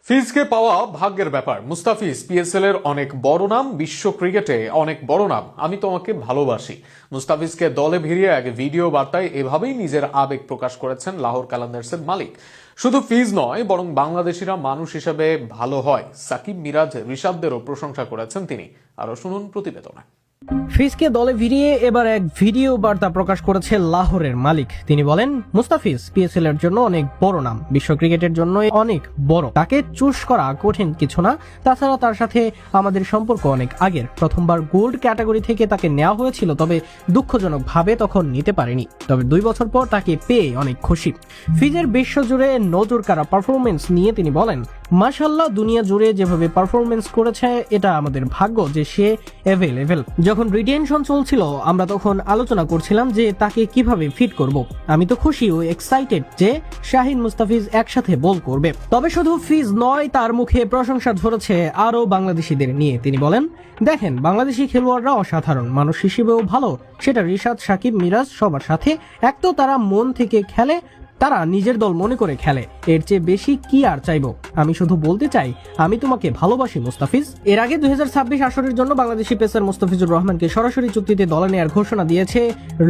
ফিজকে পাওয়া ভাগ্যের ব্যাপার। মুস্তাফিজ পিএসএল এর অনেক বড় নাম, বিশ্ব ক্রিকেটে অনেক বড় নাম। আমি তোমাকে ভালোবাসি। মুস্তাফিজকে দলে ভিড়িয়ে এক ভিডিও বার্তায় এভাবেই নিজের আবেগ প্রকাশ করেছেন লাহোর কালান্দার্সের মালিক। শুধু ফিজ নয়, বরং বাংলাদেশিরা মানুষ হিসেবে ভালো হয়, সাকিব, মিরাজ, ঋষাদদেরও প্রশংসা করেছেন তিনি। আরো শুনুন প্রতিবেদনে। ফিজকে দলে ভিড়িয়ে এবার এক ভিডিও বার্তা প্রকাশ করেছে লাহোরের মালিক। তিনি বলেন, মুস্তাফিজ পিএসএল এর জন্য অনেক বড় নাম, বিশ্ব ক্রিকেটের জন্য অনেক বড়। তাকে চুজ করা কঠিন কিছু না। তাছাড়া তার সাথে আমাদের সম্পর্ক অনেক আগের। প্রথমবার গোল্ড ক্যাটাগরি থেকে তাকে নেওয়া হয়েছিল, তবে দুঃখজনকভাবে তখন নিতে পারেনি। তবে 2 বছর পর তাকে পেয়ে অনেক খুশি। ফিজের বিশ্বজুড়ে নজর কাড়া পারফরমেন্স নিয়ে তিনি বলেন, মাশাআল্লাহ, দুনিয়া জুড়ে যেভাবে পারফরমেন্স করেছে এটা আমাদের ভাগ্য যে সে অ্যাভেলেবল। যখন রিটেনশন চলছিল আমরা তখন আলোচনা করছিলাম যে তাকে কিভাবে ফিট করব। আমি তো খুশি ও এক্সাইটেড যে শাহিন মুস্তাফিজ একসাথে বল করবে। তবে শুধু ফিজ নয়, তার মুখে প্রশংসা ঝরেছে আরো বাংলাদেশিদের নিয়ে। তিনি বলেন, দেখেন, বাংলাদেশি খেলোয়াড়রা অসাধারণ, মানুষ হিসেবেও ভালো। সেটা ঋষাদ, সাকিব, মিরাজ সবার সাথে। এক তো তারা মন থেকে খেলে, তারা নিজের দল মনে করে খেলে। এর চেয়ে বেশি কি আর চাইবো? আমি শুধু বলতে চাই, আমি তোমাকে ভালোবাসি মুস্তাফিজ। এর আগে 2026 আসরের জন্য বাংলাদেশি পেসার মুস্তাফিজুর রহমানকে সরাসরি চুক্তিতে দলে নেওয়ার ঘোষণা দিয়েছে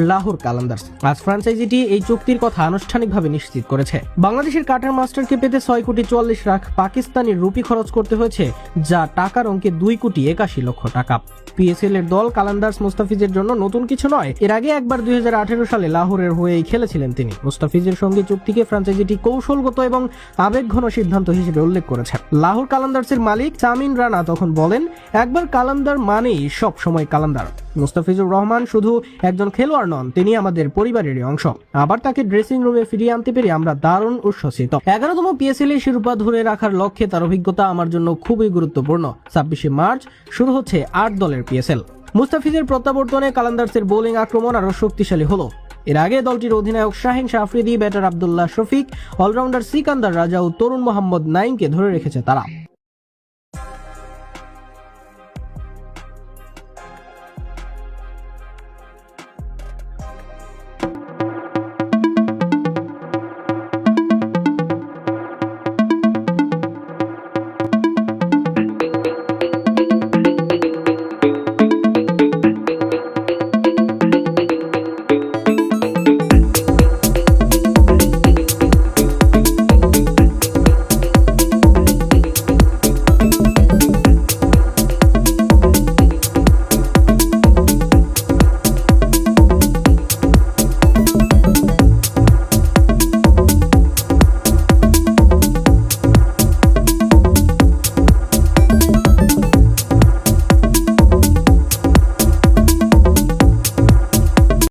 লাহোর কালান্দার্স। আজ ফ্র্যাঞ্চাইজিটি এই চুক্তির কথা আনুষ্ঠানিকভাবে নিশ্চিত করেছে। বাংলাদেশের কাটার মাস্টারকে পেতে 6,44,00,000 পাকিস্তানি রুপি খরচ করতে হয়েছে, যা টাকার অঙ্কে 2,81,00,000 টাকা। পিএসএল এর দল কালান্দার্স মুস্তাফিজের জন্য নতুন কিছু নয়। এর আগে একবার 2018 সালে লাহোরের হয়েই খেলেছিলেন তিনি। মুস্তাফিজের সঙ্গে চুক্তিকে ফ্র্যাঞ্চাইজিটি কৌশলগত এবং আবেগঘন সিদ্ধান্ত হিসেবে উল্লেখ করেছে। লাহোর কালান্দার্সের মালিক সামিন রানা তখন বলেন, একবার কালান্দার মানেই সব সময় কালান্দার। মুস্তাফিজুর রহমান শুধু একজন খেলোয়াড় নন, তিনি আমাদের পরিবারেরই অংশ। আবার তাকে ড্রেসিং রুমে ফিরিয়ে আনতে পেরে আমরা দারুণ উচ্ছ্বসিত। 11তম পিএসএল এর শিরোপা ধরে রাখার লক্ষ্যে তার অভিজ্ঞতা আমার জন্য খুবই গুরুত্বপূর্ণ। 26শে মার্চ শুরু হচ্ছে 8 দলের পিএসএল। মুস্তাফিজের প্রত্যাবর্তনে কালান্দার্সের বোলিং আক্রমণ আরো শক্তিশালী হলো। এর আগে দলটির অধিনায়ক শাহিন শাহ আফ্রিদি, ব্যাটার আব্দুল্লাহ শফিক, অলরাউন্ডার সিকান্দার রাজা ও তরুণ মোহাম্মদ নাইমকে ধরে রেখেছে তারা।